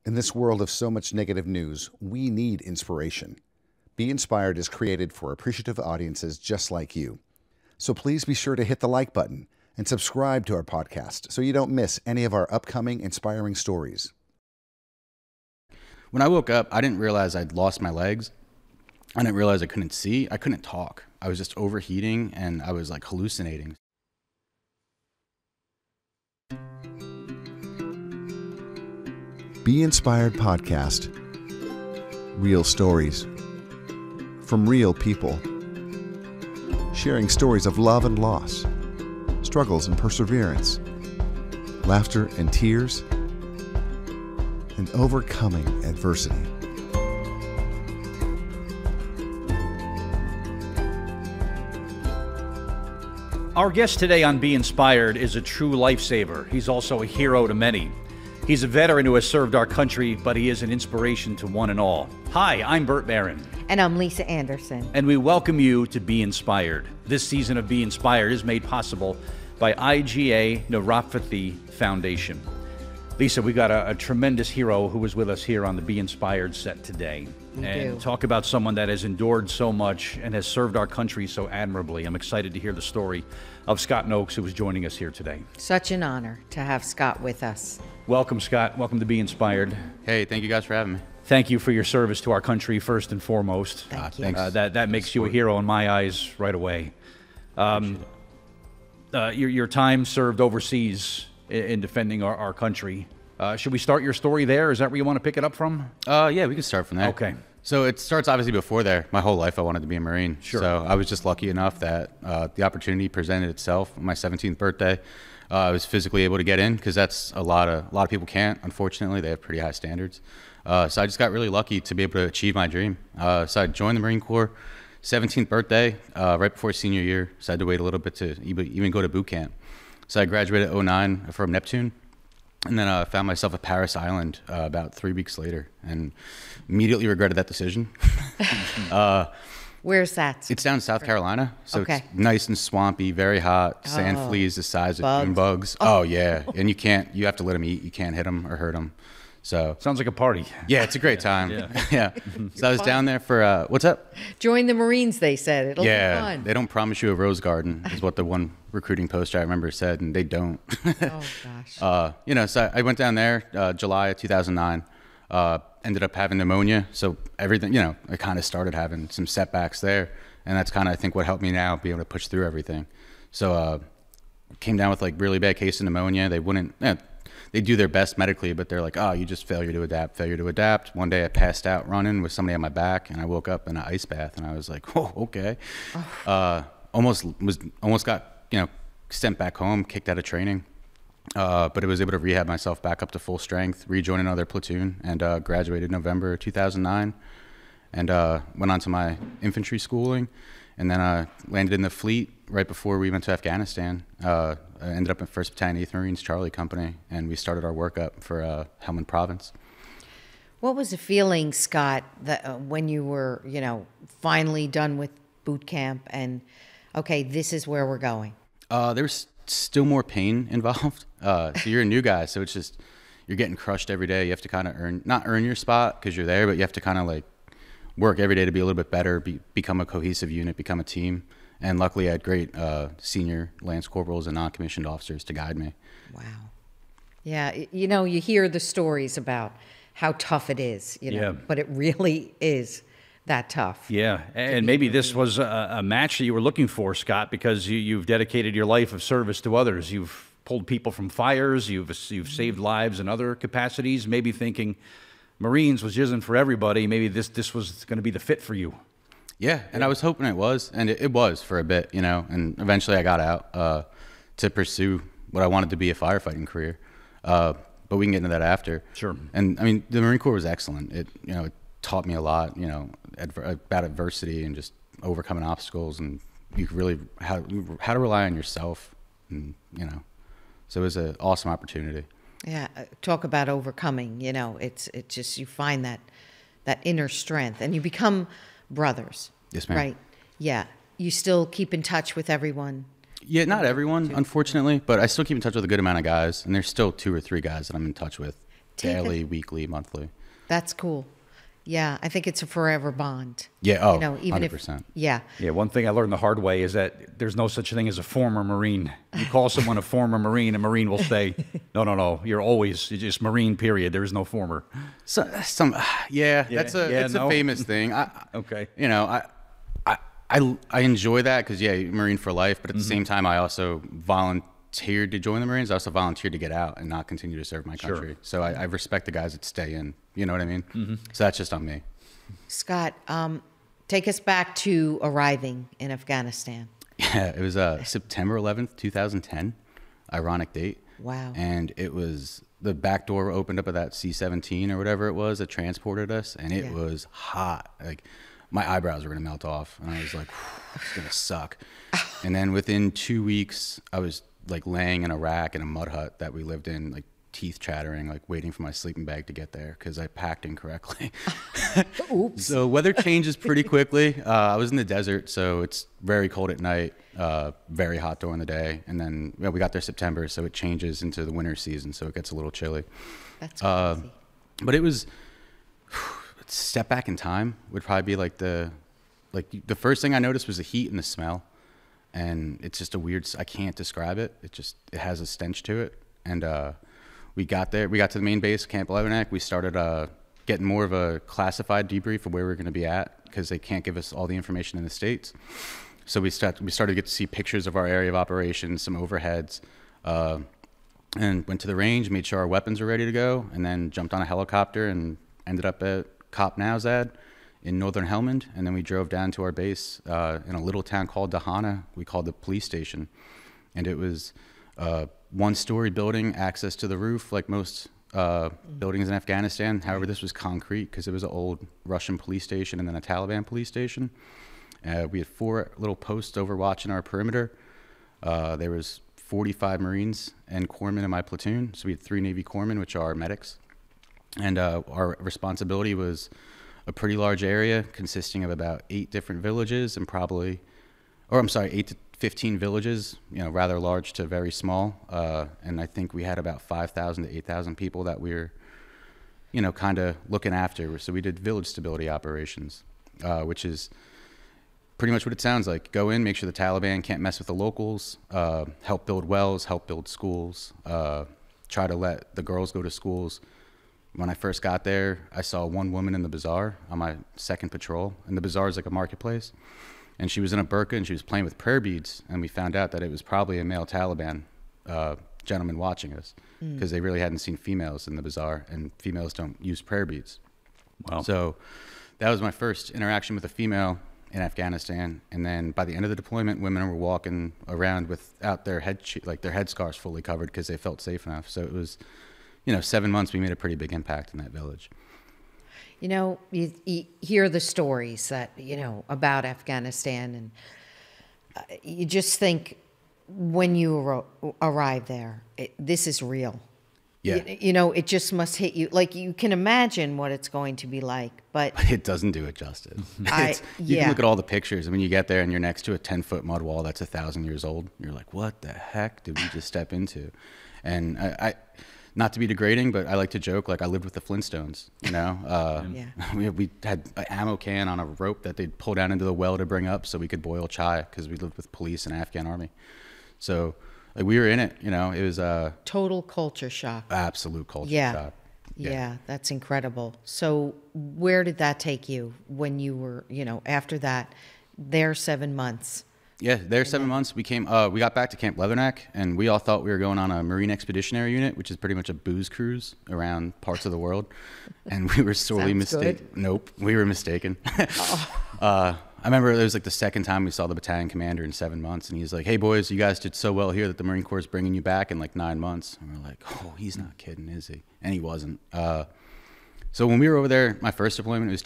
In this world of so much negative news, we need inspiration. Be Inspired is created for appreciative audiences just like you. So please be sure to hit the like button and subscribe to our podcast so you don't miss any of our upcoming inspiring stories. When I woke up, I didn't realize I'd lost my legs. I didn't realize I couldn't see. I couldn't talk. I was just overheating and I was like hallucinating. Be Inspired podcast. Real stories from real people. Sharing stories of love and loss, struggles and perseverance, laughter and tears, and overcoming adversity. Our guest today on Be Inspired is a true lifesaver. He's also a hero to many. He's a veteran who has served our country, but he is an inspiration to one and all. Hi, I'm Bert Baron. And I'm Lisa Anderson. And we welcome you to Be Inspired. This season of Be Inspired is made possible by IgA Neuropathy Foundation. Lisa, we got a tremendous hero who was with us here on the Be Inspired set today. And talk about someone that has endured so much and has served our country so admirably. I'm excited to hear the story of Scott Nokes, who is joining us here today. Such an honor to have Scott with us. Welcome, Scott. Welcome to Be Inspired. Hey, thank you guys for having me. Thank you for your service to our country, first and foremost. Thank you. Thanks. That makes you a hero in my eyes right away. Your time served overseas in defending our country. Should we start your story there? Is that where you want to pick it up from? Yeah, we can start from there. Okay. So it starts obviously before there. My whole life I wanted to be a Marine. Sure. So I was just lucky enough that the opportunity presented itself on my 17th birthday. I was physically able to get in because that's a lot of people can't. Unfortunately, they have pretty high standards. So I just got really lucky to be able to achieve my dream. So I joined the Marine Corps, 17th birthday, right before senior year. So I had to wait a little bit to even go to boot camp. So I graduated '09 from Neptune. And then I found myself at Paris Island about 3 weeks later and immediately regretted that decision. Where's that? It's down in South Carolina. So Okay. it's nice and swampy, very hot, sand fleas the size of June bugs. Oh, yeah. And you have to let them eat. You can't hit them or hurt them. So Sounds like a party. yeah, it's a great time. Yeah. Yeah. So I was down there for, what's up? Join the Marines, they said. It'll be Yeah. fun. They don't promise you a rose garden is what the one recruiting poster I remember said, and they don't. Oh, gosh. So I went down there July of 2009, ended up having pneumonia. So everything, I kind of started having some setbacks there. And that's kind of, I think, what helped me now be able to push through everything. So came down with like really bad case of pneumonia. They wouldn't, they do their best medically, but they're like, oh, you just failure to adapt. One day I passed out running with somebody on my back and I woke up in an ice bath and I was like, oh, okay. Almost got, sent back home, kicked out of training. But I was able to rehab myself back up to full strength, rejoin another platoon, and graduated November 2009, and went on to my infantry schooling, and then landed in the fleet right before we went to Afghanistan. I ended up in 1st Battalion 8th Marines Charlie Company, and we started our workup for Helmand Province. What was the feeling, Scott, that when you were, finally done with boot camp and, okay, this is where we're going? There's still more pain involved. So you're a new guy, so it's just, you're getting crushed every day. You have to kind of not earn your spot because you're there, but you have to kind of like work every day to be a little bit better, become a cohesive unit, become a team. And luckily I had great senior Lance Corporals and non-commissioned officers to guide me. Wow. Yeah, you hear the stories about how tough it is, Yeah. but it really is that tough. Yeah, and maybe this was a match that you were looking for, Scott, because you've dedicated your life of service to others. You've pulled people from fires. You've saved lives in other capacities. Maybe thinking Marines isn't for everybody. Maybe this was going to be the fit for you. Yeah, and I was hoping it was, and it was for a bit, and eventually I got out to pursue what I wanted to be, a firefighting career. But we can get into that after. Sure. And I mean, the Marine Corps was excellent. It taught me a lot, about adversity and just overcoming obstacles, and you could really how to rely on yourself, and so it was an awesome opportunity. Yeah, talk about overcoming. It's just you find that inner strength, and you become brothers. Yes, ma'am. Right? Yeah. You still keep in touch with everyone. Yeah, not everyone, unfortunately, but I still keep in touch with a good amount of guys, and there's still 2 or 3 guys that I'm in touch with. daily, weekly, monthly. That's cool. Yeah, I think it's a forever bond. Yeah, oh, you know, even 100%. Yeah. Yeah, one thing I learned the hard way is that there's no such thing as a former Marine. You call someone a former Marine, a Marine will say, no, you're just Marine, period. There is no former. So, that's a famous thing. Okay. You know, I enjoy that because, Marine for life, but at the same time, I also volunteered to join the Marines. I also volunteered to get out and not continue to serve my country. So I respect the guys that stay in. You know what I mean? So that's just on me. Scott, take us back to arriving in Afghanistan. Yeah, it was September 11th, 2010. Ironic date. Wow. And it was the back door opened up of that C-17 or whatever it was that transported us, and it was hot. Like, my eyebrows were going to melt off, and I was like, it's going to suck. And then within 2 weeks, I was like laying in a rack in a mud hut that we lived in, like teeth chattering, like waiting for my sleeping bag to get there because I packed incorrectly. Oops. So weather changes pretty quickly. I was in the desert, so it's very cold at night, very hot during the day. And then we got there September, so it changes into the winter season, so it gets a little chilly. That's crazy. But it was, step back in time would probably be like the first thing I noticed was the heat and the smell. And it's just a weird, I can't describe it. It has a stench to it. And we got there, we got to the main base, Camp Leatherneck. We started getting more of a classified debrief of where we're going to be at because they can't give us all the information in the States. So we started to get to see pictures of our area of operations, some overheads, and went to the range, made sure our weapons were ready to go, and then jumped on a helicopter and ended up at Kop Nowzad in northern Helmand. And then we drove down to our base in a little town called Dahana. We called the police station. And it was one-story building, access to the roof, like most buildings in Afghanistan. However, this was concrete because it was an old Russian police station and then a Taliban police station. We had 4 little posts overwatching our perimeter. There was 45 Marines and corpsmen in my platoon. So we had 3 Navy corpsmen, which are medics. And our responsibility was a pretty large area consisting of about 8 different villages and 8 to 15 villages, rather large to very small. And I think we had about 5,000 to 8,000 people that we were, kind of looking after. So we did village stability operations, which is pretty much what it sounds like. Go in, make sure the Taliban can't mess with the locals, help build wells, help build schools, try to let the girls go to schools. When I first got there, I saw one woman in the bazaar on my second patrol. And the bazaar is like a marketplace. And she was in a burqa and she was playing with prayer beads. And we found out that it was probably a male Taliban gentleman watching us because they really hadn't seen females in the bazaar, and females don't use prayer beads. Wow. So that was my first interaction with a female in Afghanistan. And then by the end of the deployment, women were walking around without their their headscarves fully covered because they felt safe enough. So it was, 7 months, we made a pretty big impact in that village. You hear the stories that, about Afghanistan, and you just think when you arrive there, this is real. Yeah. It just must hit you. Like, you can imagine what it's going to be like, but it doesn't do it justice. You can look at all the pictures. I mean, you get there and you're next to a 10-foot mud wall that's 1,000 years old. You're like, what the heck did we just step into? And I not to be degrading, but I like to joke, like I lived with the Flintstones, We had an ammo can on a rope that they'd pull down into the well to bring up so we could boil chai because we lived with police and Afghan army. So like we were in it, it was total culture shock. Absolute culture shock. Yeah, that's incredible. So where did that take you when you were, after that, there 7 months? Yeah, there 7 months. We got back to Camp Leatherneck, and we all thought we were going on a Marine Expeditionary Unit, which is pretty much a booze cruise around parts of the world. And we were sorely mistaken. Nope, we were mistaken. I remember it was like the second time we saw the battalion commander in 7 months, and he's like, "Hey boys, you guys did so well here that the Marine Corps is bringing you back in like 9 months." And we're like, "Oh, he's not kidding, is he?" And he wasn't. So when we were over there, my first deployment was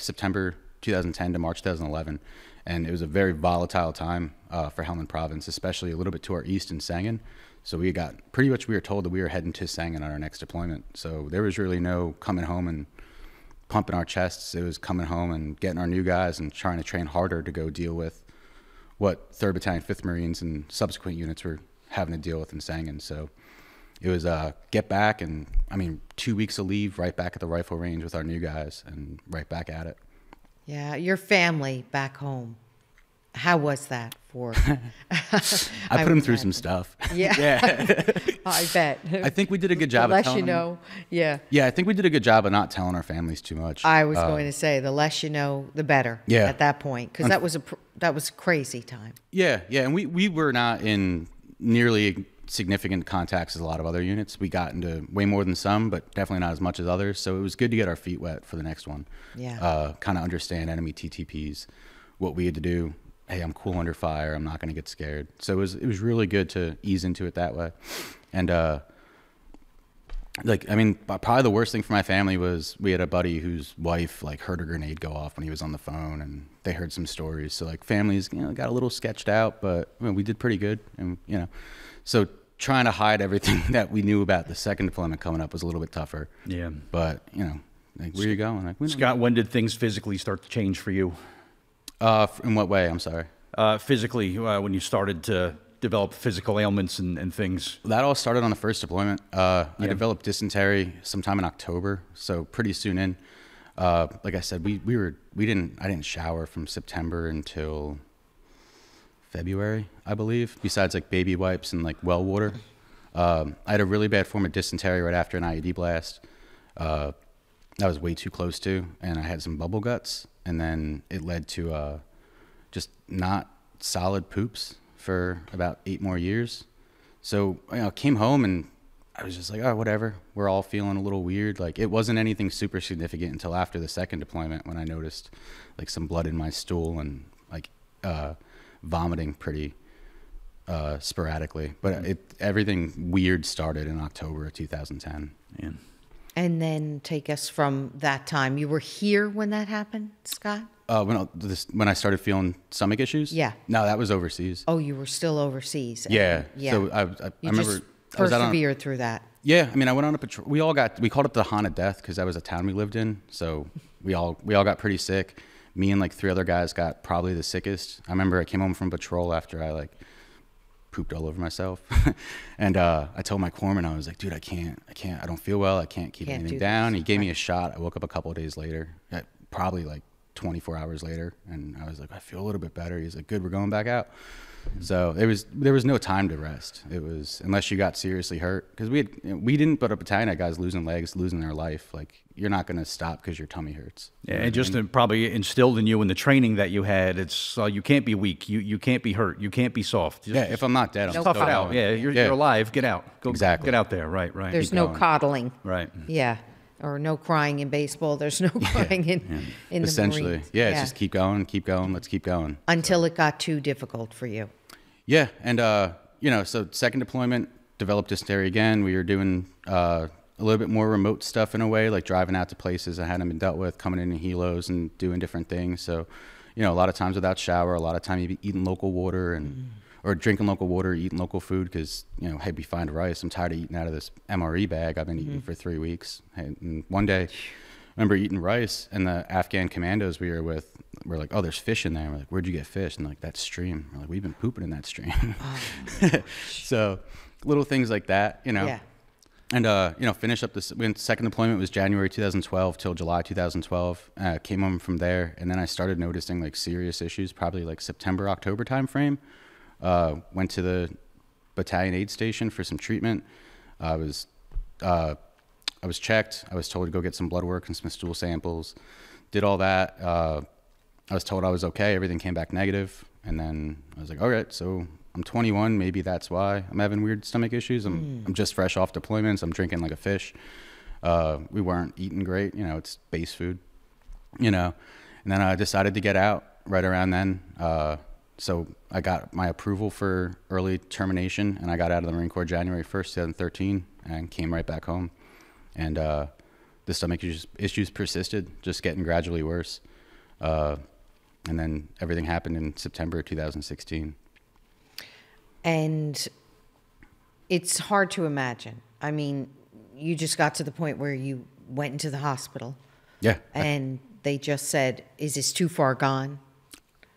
September 2010 to March 2011. And it was a very volatile time for Helmand Province, especially a little bit to our east in Sangin. So we were told that we were heading to Sangin on our next deployment. So there was really no coming home and pumping our chests. It was coming home and getting our new guys and trying to train harder to go deal with what 3rd Battalion, 5th Marines and subsequent units were having to deal with in Sangin. So it was get back, and I mean 2 weeks of leave, right back at the rifle range with our new guys, and right back at it. Yeah, your family back home. How was that for? I put them through some stuff. Yeah, Yeah. I bet. I think we did a good job. The of less telling you know, yeah. Yeah, I think we did a good job of not telling our families too much. I was going to say, the less you know, the better. Yeah. At that point, because that was a crazy time. Yeah, and we were not in nearly significant contacts as a lot of other units. We got into way more than some, but definitely not as much as others. So it was good to get our feet wet for the next one. Yeah. Kind of understand enemy TTPs, what we had to do. Hey, I'm cool under fire. I'm not going to get scared. So it was really good to ease into it that way. And probably the worst thing for my family was we had a buddy whose wife like heard a grenade go off when he was on the phone, and they heard some stories. So like families, got a little sketched out, but we did pretty good. And so trying to hide everything that we knew about the second deployment coming up was a little bit tougher. Yeah. But like, where you going? Like, Scott, when did things physically start to change for you? In what way? I'm sorry. Physically, when you started to develop physical ailments and things. That all started on the first deployment. I developed dysentery sometime in October, so pretty soon in. Like I said, I didn't shower from September until February, I believe. Besides like baby wipes and like well water, I had a really bad form of dysentery right after an IED blast. I was way too close to, and I had some bubble guts, and then it led to just not solid poops for about 8 more years. So came home and I was just like, oh, whatever. We're all feeling a little weird. Like it wasn't anything super significant until after the second deployment when I noticed like some blood in my stool and like vomiting pretty sporadically. But everything weird started in October of 2010. Yeah. And then take us from that time. You were here when that happened, Scott? When I started feeling stomach issues? Yeah. No, that was overseas. Oh, you were still overseas. Yeah. Yeah. So I remember just I was out on persevered through that. Yeah, I mean, I went on a patrol. We called it the haunted death because that was a town we lived in. So we all got pretty sick. Me and like 3 other guys got probably the sickest. I remember I came home from patrol after I like pooped all over myself. And I told my corpsman, I was like, dude, I can't, I don't feel well. I can't keep anything down. He gave me a shot. I woke up a couple of days later, probably like 24 hours later. And I was like, I feel a little bit better. He's like, good, we're going back out. So there was no time to rest. It was, unless you got seriously hurt, because we didn't, but a battalion had guys losing legs, losing their life. Like you're not going to stop because your tummy hurts. Yeah, and just probably instilled in you in the training that you had. It's you can't be weak. You can't be hurt. You can't be soft. Yeah, if I'm not dead, I'm tough still it out. going. Yeah, you're alive. Get out. Go, exactly. Get out there. Right. There's no coddling. Right. Yeah. Or no crying in baseball. There's no crying in the essentially. Marines. Yeah, it's just keep going. Let's keep going. Until it got too difficult for you. Yeah, and so second deployment, developed dysentery again. We were doing a little bit more remote stuff in a way, like driving out to places I hadn't been dealt with, coming in helos and doing different things. So, a lot of times without shower, a lot of time you be eating local water or drinking local water, eating local food because, hey, we find rice. I'm tired of eating out of this MRE bag I've been eating for 3 weeks. And one day, I remember eating rice, and the Afghan commandos we were with were like, oh, there's fish in there. We're like, where'd you get fish? And like, that stream. We're like, we've been pooping in that stream. Oh, so little things like that, Yeah. And, finish up this. Second deployment was January 2012 till July 2012. Came home from there, and then I started noticing like serious issues, probably like September, October timeframe. Went to the battalion aid station for some treatment. I was checked. I was told to go get some blood work and some stool samples. Did all that. I was told I was okay. Everything came back negative. And then I was like, all right, so I'm 21. Maybe that's why I'm having weird stomach issues. I'm just fresh off deployments. I'm drinking like a fish. We weren't eating great. It's base food, And then I decided to get out right around then. So I got my approval for early termination, and I got out of the Marine Corps January 1st, 2013, and came right back home. And the stomach issues persisted, just getting gradually worse. And then everything happened in September 2016. And it's hard to imagine. I mean, you just got to the point where you went into the hospital. Yeah. And they just said, is this too far gone?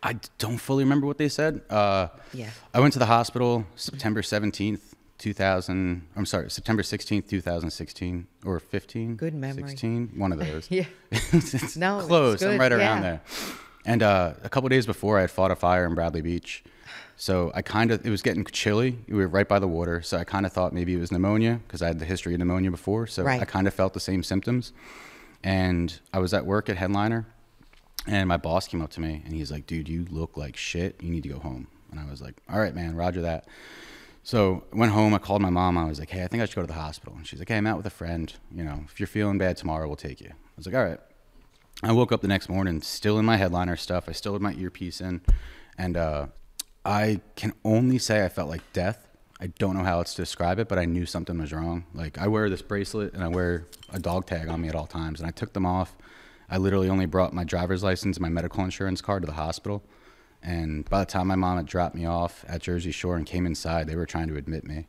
I don't fully remember what they said. Yeah. I went to the hospital September 17th, September 16th, 2016 or 15. Good memory. 16, one of those. Yeah. It's No, close. it's good. I'm right around Yeah. there. And a couple days before, I had fought a fire in Bradley Beach. So it was getting chilly. We were right by the water. So I kind of thought maybe it was pneumonia because I had the history of pneumonia before. So Right. I kind of felt the same symptoms. And I was at work at Headliner, and my boss came up to me and he's like, dude, you look like shit. You need to go home. And I was like, all right, man, roger that. So I went home. I called my mom. I was like, hey, I think I should go to the hospital. And she's like, hey, I'm out with a friend. You know, if you're feeling bad tomorrow, we'll take you. I was like, all right. I woke up the next morning still in my Headliner stuff. I still had my earpiece in. And I can only say I felt like death. I don't know how else to describe it, but I knew something was wrong. Like, I wear this bracelet and I wear a dog tag on me at all times. And I took them off. I literally only brought my driver's license and my medical insurance card to the hospital. And by the time my mom had dropped me off at Jersey Shore and came inside, they were trying to admit me.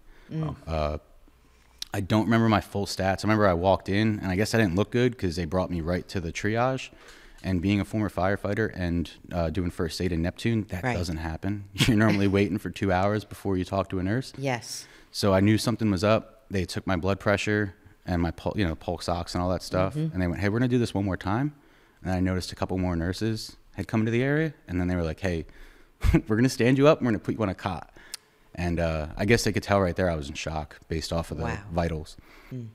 I don't remember my full stats. I remember I walked in, and I guess I didn't look good because they brought me right to the triage. And being a former firefighter and doing first aid in Neptune, that Right. doesn't happen. You're normally waiting for 2 hours before you talk to a nurse. Yes. So I knew something was up. They took my blood pressure and my pulse ox and all that stuff. And they went, hey, we're going to do this one more time. And I noticed a couple more nurses had come into the area. And then they were like, hey, we're going to stand you up and we're going to put you on a cot. And I guess they could tell right there I was in shock based off of the Wow. vitals.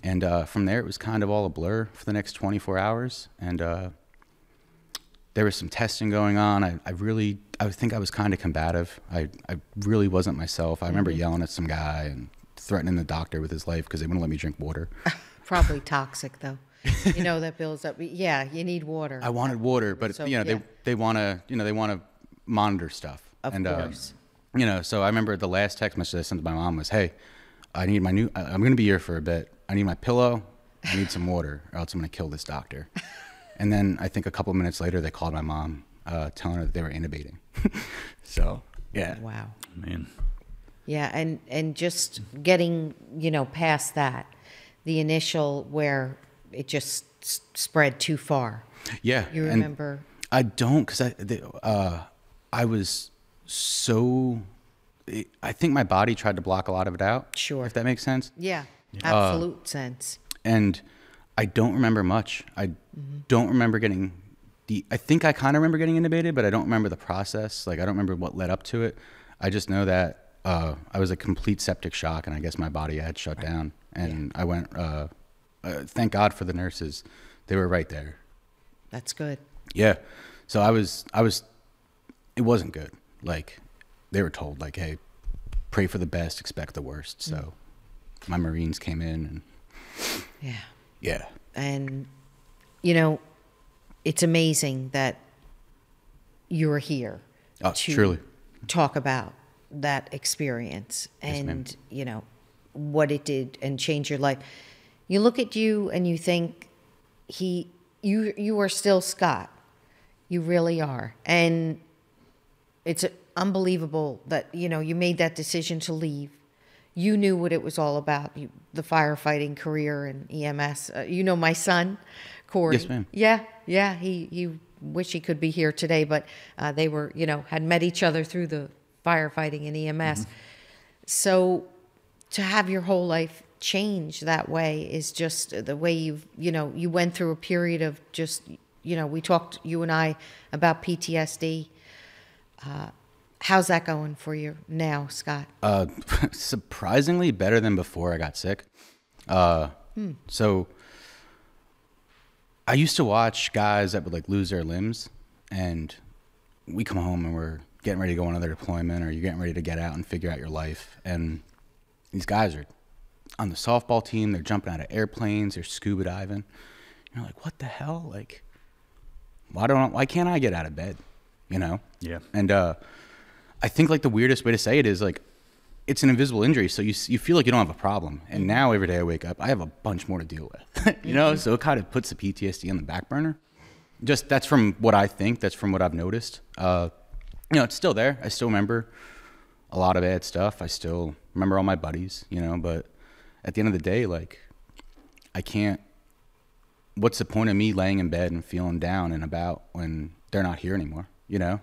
And from there, it was kind of all a blur for the next 24 hours. And there was some testing going on. I think I was kind of combative. I really wasn't myself. I remember yelling at some guy and threatening the doctor with his life because they wouldn't let me drink water. Probably toxic, though. You know, that builds up. Yeah, you need water. I wanted water, but So, you know, yeah. they want to monitor stuff. Of course. You know, so I remember the last text message I sent to my mom was, hey, I need I'm going to be here for a bit. I need my pillow. I need some water or else I'm going to kill this doctor. And then I think a couple of minutes later, they called my mom, telling her that they were intubating. So, yeah. Wow. Man. Yeah, and just getting, past that, the initial where it just spread too far. Yeah. You and remember? I don't, because I was so, I think my body tried to block a lot of it out. Sure. If that makes sense. Yeah, absolute sense. And I don't remember much. I don't remember getting I think I kind of remember getting intubated, but I don't remember the process. Like, I don't remember what led up to it. I just know that I was a complete septic shock, and I guess my body had shut down. And I went, thank God for the nurses. They were right there. That's good. Yeah. So it wasn't good. Like, they were told, like, hey, pray for the best, expect the worst. So my Marines came in and Yeah. yeah. And, it's amazing that you're here Oh, to truly. talk about that experience Yes, ma'am. and, what it did and change your life. You look at you and you think you are still Scott. You really are. And it's unbelievable that, you made that decision to leave. You knew what it was all about, the firefighting career and EMS. My son, Corey. Yes, ma'am. Yeah. He wish he could be here today, but they were, had met each other through the firefighting and EMS. So to have your whole life change that way is just the way you went through a period of just, we talked, you and I, about PTSD. How's that going for you now, Scott? Surprisingly better than before I got sick. So I used to watch guys that would like lose their limbs, and we come home and we're getting ready to go on another deployment, or you're getting ready to get out and figure out your life. And these guys are on the softball team. They're jumping out of airplanes. They're scuba diving. You're like, what the hell? Like, why can't I get out of bed? Yeah. And I think like the weirdest way to say it is like, it's an invisible injury, so you feel like you don't have a problem. And now every day I wake up, I have a bunch more to deal with, So it kind of puts the PTSD on the back burner. Just that's from what I think. That's from what I've noticed. It's still there. I still remember a lot of bad stuff. I still remember all my buddies, But at the end of the day, like, I can't. What's the point of me laying in bed and feeling down and about when they're not here anymore?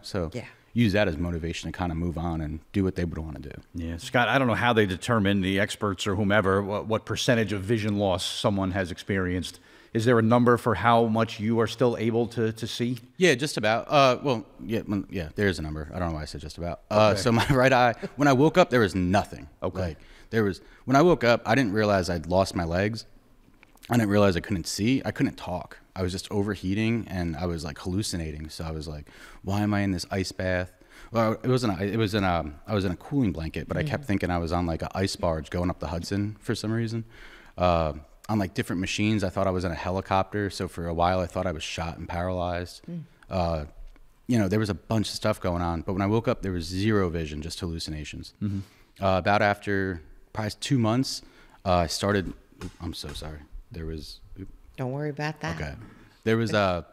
So Yeah. use that as motivation to kind of move on and do what they would want to do. Yeah, Scott, I don't know how they determine, the experts or whomever, what percentage of vision loss someone has experienced. Is there a number for how much you are still able to see? Yeah, just about. Well, yeah, there is a number. I don't know why I said just about. So my right eye, when I woke up, there was nothing. Okay. Like, when I woke up, I didn't realize I'd lost my legs. I didn't realize I couldn't see. I couldn't talk. I was just overheating and I was like hallucinating. So I was like, why am I in this ice bath? Well, I was in a cooling blanket, but I kept thinking I was on like an ice barge going up the Hudson for some reason. On like different machines, I thought I was in a helicopter. So for a while, I thought I was shot and paralyzed. You know, there was a bunch of stuff going on. But when I woke up, there was zero vision, just hallucinations. About after probably 2 months, I started. I'm so sorry. There was. Don't worry about that. Okay. There was a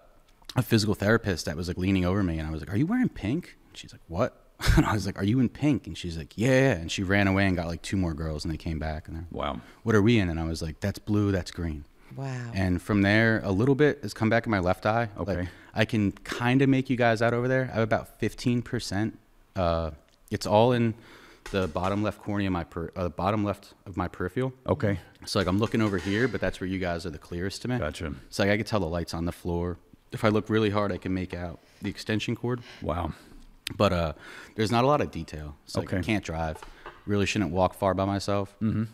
physical therapist that was like leaning over me, and I was like, "Are you wearing pink?" And she's like, "What?" And I was like, "Are you in pink?" And she's like, "Yeah." And she ran away and got like 2 more girls, and they came back and they're, Wow. "What are we in?" And I was like, "That's blue, that's green." Wow. And from there, a little bit has come back in my left eye. Okay. Like, I can kind of make you guys out over there. I have about 15%. It's all in the bottom left cornea of my bottom left of my peripheral. Okay. So like I'm looking over here, but that's where you guys are the clearest to me. Gotcha. So like I could tell the lights on the floor. If I look really hard, I can make out the extension cord. Wow. But there's not a lot of detail. So like I can't drive. Really shouldn't walk far by myself. You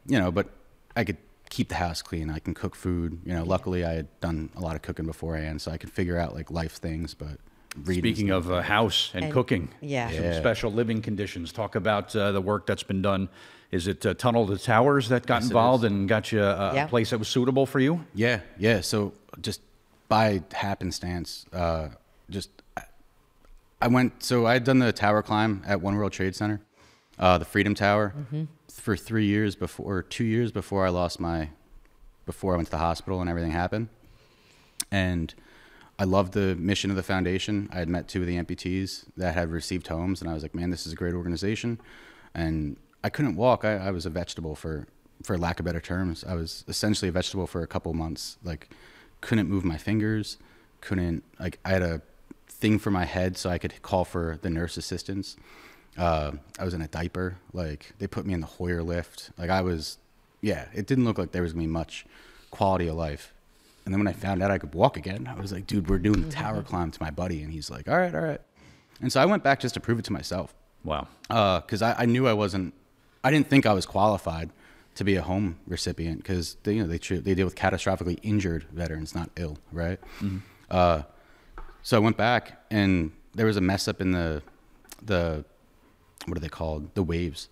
know, but I could keep the house clean. I can cook food. You know, luckily I had done a lot of cooking beforehand, so I could figure out like life things. But Speaking of house and cooking, yeah. some special living conditions. Talk about the work that's been done. Is it Tunnel to Towers that got involved and got you a place that was suitable for you? Yeah, yeah. So just by happenstance, I went. So I had done the tower climb at One World Trade Center, the Freedom Tower, for 3 years before, 2 years before I went to the hospital and everything happened, and I loved the mission of the foundation. I had met 2 of the amputees that had received homes, and I was like, man, this is a great organization. And I couldn't walk. I was a vegetable for lack of better terms. I was essentially a vegetable for a couple months. Like, couldn't move my fingers, I had a thing for my head so I could call for the nurse assistants. I was in a diaper. Like, they put me in the Hoyer lift. Like, it didn't look like there was gonna be much quality of life. And then when I found out I could walk again, I was like, dude, we're doing the tower climb to my buddy. And he's like, all right. And so I went back just to prove it to myself. Wow. Because I knew I didn't think I was qualified to be a home recipient, because they deal with catastrophically injured veterans, not ill, right? So I went back, and there was a mess up in the what are they called? The waves.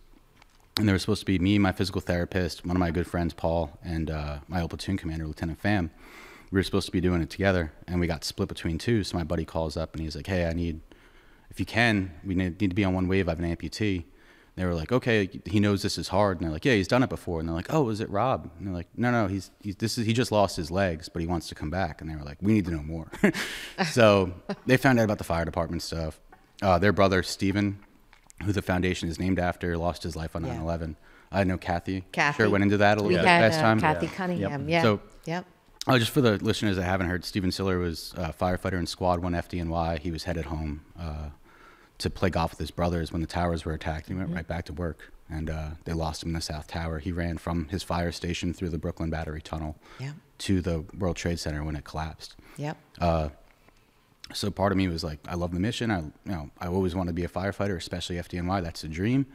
And there was supposed to be me, my physical therapist, one of my good friends, Paul, and my old platoon commander, Lieutenant Pham. We were supposed to be doing it together, and we got split between 2. So my buddy calls up, and he's like, hey, if you can, we need to be on one wave. I have an amputee. They were like, okay, he knows this is hard. And they're like, yeah, he's done it before. And they're like, oh, is it Rob? And they're like, no, he just lost his legs, but he wants to come back. And they were like, we need to know more. So they found out about the fire department stuff. Their brother, Steven, who the foundation is named after, lost his life on 9/11. I know Kathy. Sure went into that a little bit last time. Kathy Cunningham, So, just for the listeners that haven't heard, Steven Siller was a firefighter in Squad 1 FDNY. He was headed home to play golf with his brothers when the towers were attacked. He went right back to work, and they lost him in the South Tower. He ran from his fire station through the Brooklyn Battery Tunnel to the World Trade Center when it collapsed. So part of me was like, I love the mission. I always wanted to be a firefighter, especially FDNY. That's a dream.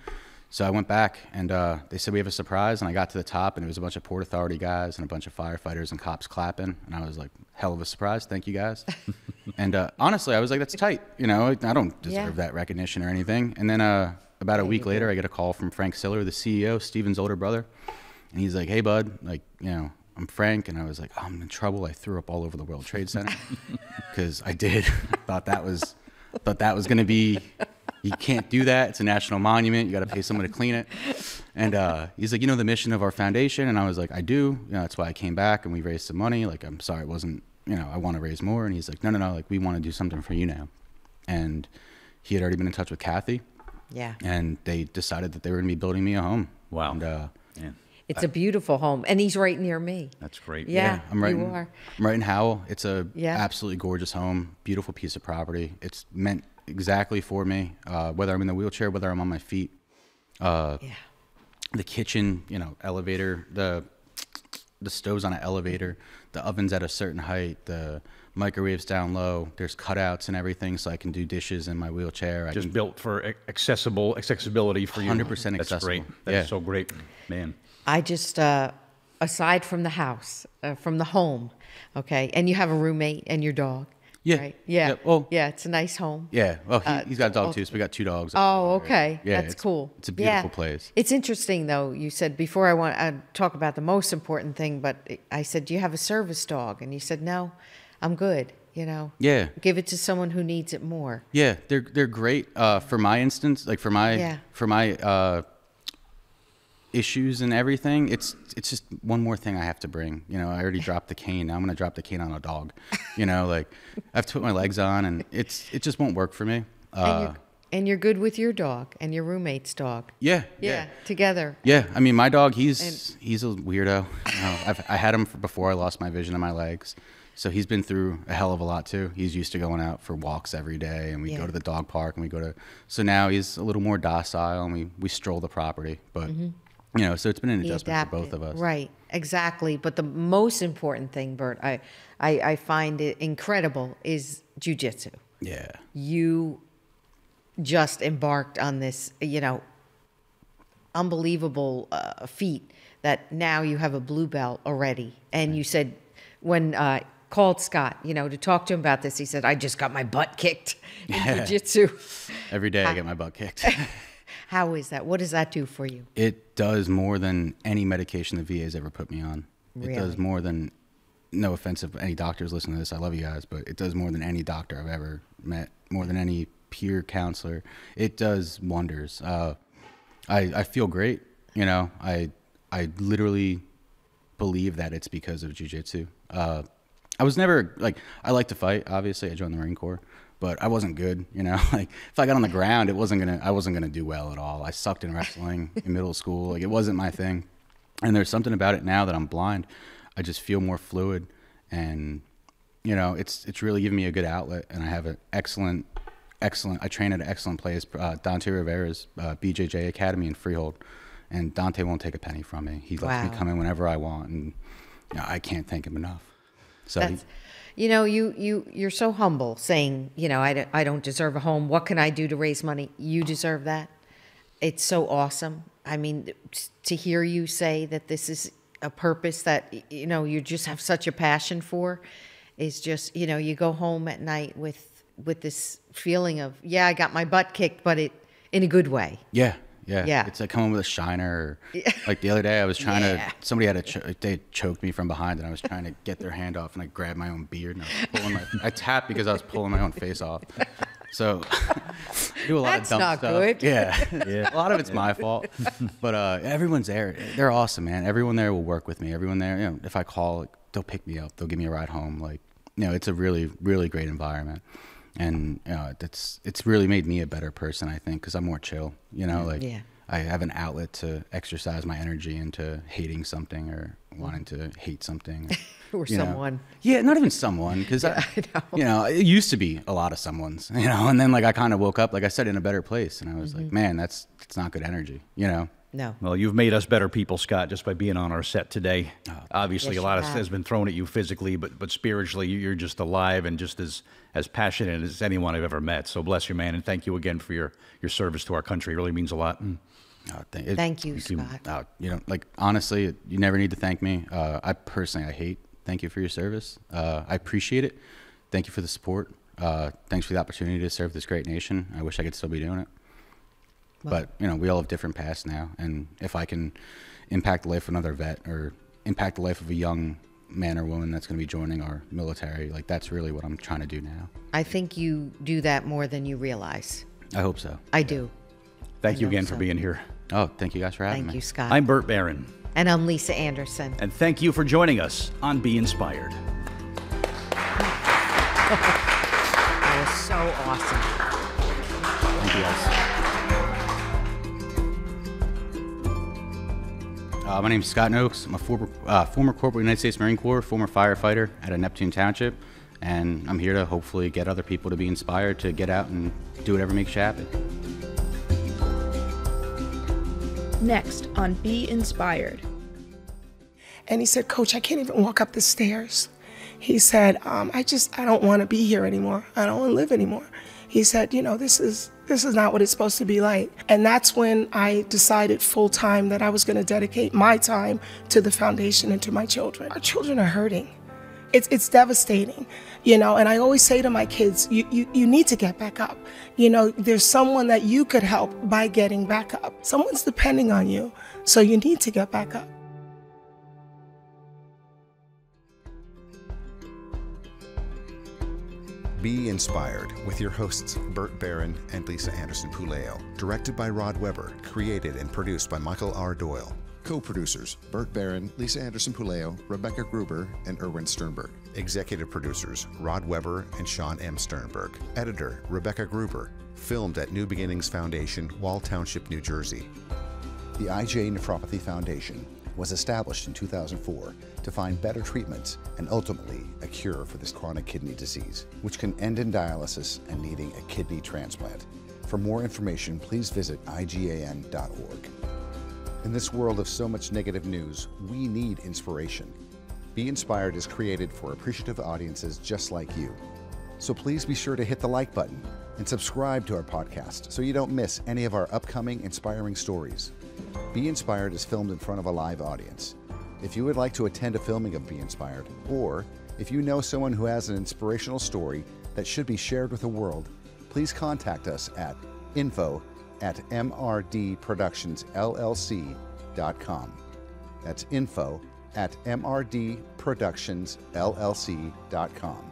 So I went back, and they said, we have a surprise. And I got to the top, and it was a bunch of Port Authority guys and a bunch of firefighters and cops clapping. And I was like, hell of a surprise. Thank you, guys. And honestly, I was like, that's tight. You know, I don't deserve that recognition or anything. And then about a week later, I get a call from Frank Siller, the CEO, Steven's older brother. And he's like, hey, bud, like, I'm Frank. And I was like, I'm in trouble. I threw up all over the World Trade Center. Because I did. Thought that was going to be... You can't do that. It's a national monument. You got to pay someone to clean it. And he's like, the mission of our foundation. And I was like, I do. That's why I came back, and we raised some money. Like, I'm sorry, it wasn't, I want to raise more. And he's like, no. Like, we want to do something for you now. And he had already been in touch with Kathy. Yeah. And they decided that they were going to be building me a home. Wow. And, it's a beautiful home, and he's right near me. That's great. Yeah, I'm right. You are. I'm right in Howell. It's a absolutely gorgeous home, beautiful piece of property. exactly for me, whether I'm in the wheelchair, whether I'm on my feet. The kitchen, you know, elevator, the stove's on an elevator, the oven's at a certain height, the microwave's down low, there's cutouts and everything, so I can do dishes in my wheelchair. Just built for accessibility for you. 100% That's accessible. great. That's so great, man. I just, aside from the house, from the home, okay, and you have a roommate and your dog. Yeah. Right? Yeah. Yeah. Well, yeah, it's a nice home. Yeah. Well, he's got a dog too, so we got 2 dogs. Oh, okay. Yeah, That's cool. It's a beautiful place. It's interesting, though. You said before I talk about the most important thing, but I said, do you have a service dog? And you said, no, I'm good. You know. Yeah. Give it to someone who needs it more. Yeah, they're great. For my instance, like for my issues and everything, it's just one more thing I have to bring. You know, I already dropped the cane. Now I'm gonna drop the cane on a dog. You know, like I have to put my legs on, and it just won't work for me. And you're good with your dog and your roommate's dog. Yeah. Together. Yeah, I mean, my dog, he's a weirdo. You know, I had him before I lost my vision in my legs. So he's been through a hell of a lot too. He's used to going out for walks every day, and we go to the dog park, and so now he's a little more docile, and we stroll the property. But you know, so it's been an adjustment for both of us. Right, exactly. But the most important thing, Bert, I find it incredible, is jiu-jitsu. Yeah. You just embarked on this, you know, unbelievable feat that now you have a blue belt already. And you said when called Scott, you know, to talk to him about this, he said, I just got my butt kicked in jiu-jitsu. Every day I get my butt kicked. How is that? What does that do for you? It does more than any medication the VA's ever put me on. Really? It does more than, no offense if any doctors listen to this, I love you guys, but it does more than any doctor I've ever met, more than any peer counselor. It does wonders. I feel great. You know, I literally believe that it's because of jiu-jitsu. I was never, like, I like to fight, obviously. I joined the Marine Corps, but I wasn't good, you know? Like, if I got on the ground, I wasn't gonna do well at all. I sucked in wrestling in middle school. Like, it wasn't my thing. And there's something about it now that I'm blind. I just feel more fluid, and, you know, it's really given me a good outlet, and I have an excellent, I train at an excellent place, Dante Rivera's BJJ Academy in Freehold, and Dante won't take a penny from me. He lets me come in whenever I want, and you know, I can't thank him enough. So you know, you're so humble, saying, you know, I don't deserve a home. What can I do to raise money? You deserve that. It's so awesome. I mean, to hear you say that this is a purpose that, you know, you just have such a passion for, is just, you know, you go home at night with this feeling of, yeah, I got my butt kicked, but it in a good way. Yeah. It's like coming with a shiner. Like the other day, I was trying to. Somebody they choked me from behind, and I was trying to get their hand off, and I grabbed my own beard, and I tapped because I was pulling my own face off. So I do a lot of dumb stuff. That's not good. Yeah. A lot of it's my fault, but everyone's there. They're awesome, man. Everyone there will work with me. Everyone there, you know, if I call, they'll pick me up. They'll give me a ride home. Like, you know, it's a really, really great environment. And you know, it's really made me a better person, I think, because I'm more chill. You know, like I have an outlet to exercise my energy into hating something or wanting to hate something, or someone. Know. Yeah, not even someone, because I know. You know, it used to be a lot of someone's. You know, and then like I kind of woke up, like I said, in a better place, and I was like, man, it's not good energy. You know. No. Well, you've made us better people, Scott, just by being on our set today. Obviously, a lot has been thrown at you physically, but spiritually, you're just alive and just as passionate as anyone I've ever met. So bless you, man, and thank you again for your service to our country. It really means a lot. Thank you, Scott. You know, like, honestly, you never need to thank me. I hate thank you for your service. I appreciate it. Thank you for the support. Thanks for the opportunity to serve this great nation. I wish I could still be doing it. But, you know, we all have different paths now. And if I can impact the life of another vet or impact the life of a young man or woman that's going to be joining our military, like, that's really what I'm trying to do now. I think you do that more than you realize. I hope so. I do. Thank you again for being here. Oh, thank you guys for having me. Thank you, Scott. I'm Bert Baron. And I'm Lisa Anderson. And thank you for joining us on Be Inspired. That was so awesome. Thank you, guys. My name's Scott Nokes. I'm a former Corporal United States Marine Corps, former firefighter out of Neptune Township, And I'm here to hopefully get other people to be inspired to get out and do whatever makes you happy. Next on Be Inspired. And he said, Coach, I can't even walk up the stairs. He said, I don't want to be here anymore. I don't want to live anymore. He said, this is not what it's supposed to be like. And that's when I decided full time that I was going to dedicate my time to the foundation and to my children. Our children are hurting. It's devastating, and I always say to my kids, you need to get back up. There's someone that you could help by getting back up. Someone's depending on you, so you need to get back up. Be Inspired with your hosts Bert Baron and Lisa Anderson-Puleo. Directed by Rod Weber. Created and produced by Michael R. Doyle. Co-producers Bert Baron, Lisa Anderson-Puleo, Rebecca Gruber, and Erwin Sternberg. Executive producers Rod Weber and Sean M. Sternberg. Editor Rebecca Gruber. Filmed at New Beginnings Foundation, Wall Township, New Jersey. The IgA Nephropathy Foundation was established in 2004 to find better treatments and ultimately a cure for this chronic kidney disease, which can end in dialysis and needing a kidney transplant. For more information, please visit IGAN.org. In this world of so much negative news, we need inspiration. Be Inspired is created for appreciative audiences just like you. So please be sure to hit the like button and subscribe to our podcast so you don't miss any of our upcoming inspiring stories. Be Inspired is filmed in front of a live audience. If you would like to attend a filming of Be Inspired, or if you know someone who has an inspirational story that should be shared with the world, please contact us at info@mrdproductionsllc.com. That's info@mrdproductionsllc.com.